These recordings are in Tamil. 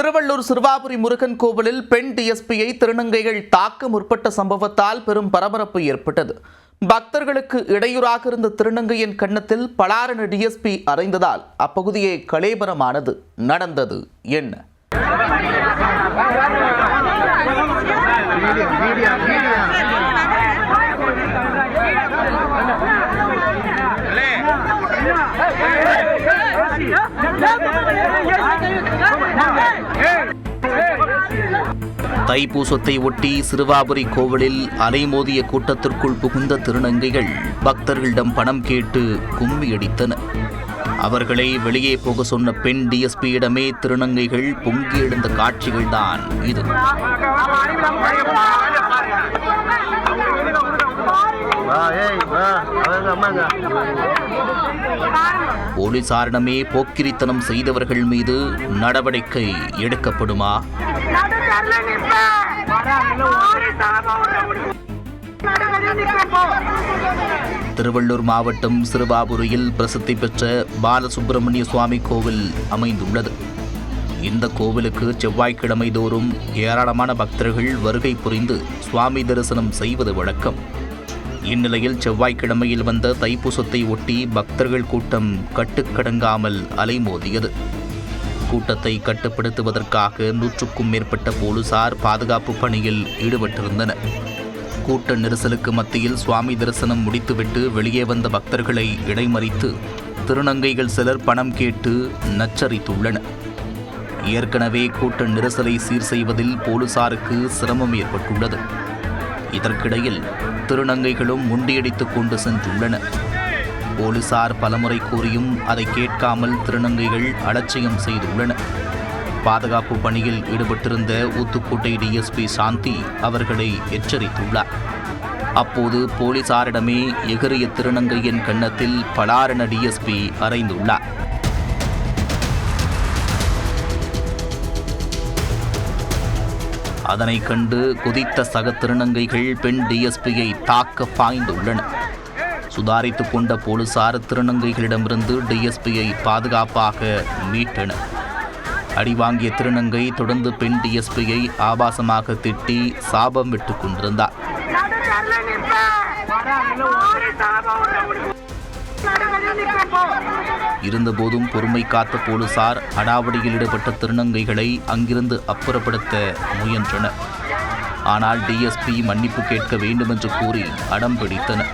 திருவள்ளூர் சிறுவாபுரி முருகன் கோவிலில் பெண் டிஎஸ்பியை திருநங்கைகள் தாக்க முற்பட்ட சம்பவத்தால் பெரும் பரபரப்பு ஏற்பட்டது. பக்தர்களுக்கு இடையூறாக இருந்த திருநங்கையின் கன்னத்தில் பலாரென டிஎஸ்பி அறைந்ததால் அப்பகுதியே கலேபரமானது. நடந்தது என்ன? தைப்பூசத்தை ஒட்டி சிறுவாபுரி கோவிலில் அலைமோதிய கூட்டத்திற்குள் புகுந்த திருநங்கைகள் பக்தர்களிடம் பணம் கேட்டு கும்மியடித்தனர். அவர்களை வெளியே போக சொன்ன பெண் டிஎஸ்பியிடமே திருநங்கைகள் பொங்கி எழுந்த காட்சிகள்தான் இது. போலீசாரிடமே போக்கிரித்தனம் செய்தவர்கள் மீது நடவடிக்கை எடுக்கப்படுமா? திருவள்ளூர் மாவட்டம் சிறுவாபுரியில் பிரசித்தி பெற்ற பாலசுப்பிரமணிய சுவாமி கோவில் அமைந்துள்ளது. இந்த கோவிலுக்கு செவ்வாய்க்கிழமை தோறும் ஏராளமான பக்தர்கள் வருகை புரிந்து சுவாமி தரிசனம் செய்வது வழக்கம். இந்நிலையில் செவ்வாய்க்கிழமையில் வந்த தைப்பூசத்தை ஒட்டி பக்தர்கள் கூட்டம் கட்டுக்கடங்காமல் அலைமோதியது. கூட்டத்தை கட்டுப்படுத்துவதற்காக 100க்கும் மேற்பட்ட போலீசார் பாதுகாப்பு பணியில் ஈடுபட்டிருந்தனர். கூட்ட நெரிசலுக்கு மத்தியில் சுவாமி தரிசனம் முடித்துவிட்டு வெளியே வந்த பக்தர்களை இடைமறித்து திருநங்கைகள் சிலர் பணம் கேட்டு நச்சரித்துள்ளனர். ஏற்கனவே கூட்ட நெரிசலை சீர் செய்வதில் போலீசாருக்கு சிரமம் ஏற்பட்டுள்ளது. இதற்கிடையில் திருநங்கைகளும் முண்டியடித்துக் கொண்டு சென்றுள்ளனர். போலீசார் பலமுறை கூறியும் அதை கேட்காமல் திருநங்கைகள் அலட்சியம் செய்துள்ளனர். பாதுகாப்பு பணியில் ஈடுபட்டிருந்த ஊத்துக்கோட்டை டிஎஸ்பி சாந்தி அவர்களை எச்சரித்துள்ளார். அப்போது போலீசாரிடமே எகிறிய திருநங்கையின் கன்னத்தில் பலாரென டிஎஸ்பி அறைந்துள்ளார். அதனை கண்டு குதித்த சக திருநங்கைகள் பெண் டிஎஸ்பியை தாக்க பாய்ந்துள்ளனர். சுதாரித்துக் கொண்ட போலீசார் திருநங்கைகளிடமிருந்து டிஎஸ்பியை பாதுகாப்பாக மீட்டனர். அடிவாங்கிய திருநங்கை தொடர்ந்து பெண் டிஎஸ்பியை ஆபாசமாக திட்டி சாபம் விட்டுக் கொண்டிருந்தார். இருந்தபோதும் பொறுமை காத்த போலீசார் அடாவடியில் ஈடுபட்ட திருநங்கைகளை அங்கிருந்து அப்புறப்படுத்த முயன்றனர். ஆனால் டிஎஸ்பி மன்னிப்பு கேட்க வேண்டும் என்று கூறி அடம் பிடித்தனர்.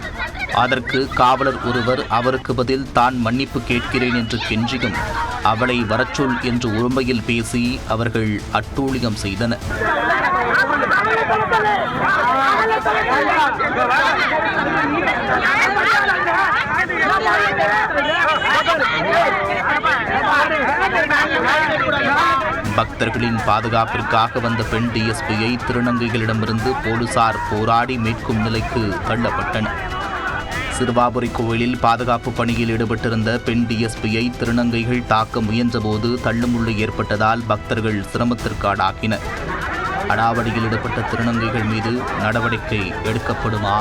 அதற்கு காவலர் ஒருவர் அவருக்கு பதில் தான் மன்னிப்பு கேட்கிறேன் என்று கெஞ்சியும் அவளை வரச்சொல் என்று உரிமையில் பேசி அவர்கள் அட்டூழியம் செய்தனர். பக்தர்களின் பாதுகாப்பிற்காக வந்த பெண் டிஎஸ்பியை திருநங்கைகளிடமிருந்து போலீசார் போராடி மீட்கும் நிலைக்கு தள்ளப்பட்டனர். சிறுவாபுரி கோவிலில் பாதுகாப்பு பணியில் ஈடுபட்டிருந்த பெண் டிஎஸ்பியை திருநங்கைகள் தாக்க முயன்றபோது தள்ளுமுள்ளு ஏற்பட்டதால் பக்தர்கள் சிரமத்திற்கு ஆளாகினர். அடாவடியில் ஈடுபட்ட திருநங்கைகள் மீது நடவடிக்கை எடுக்கப்படுமா?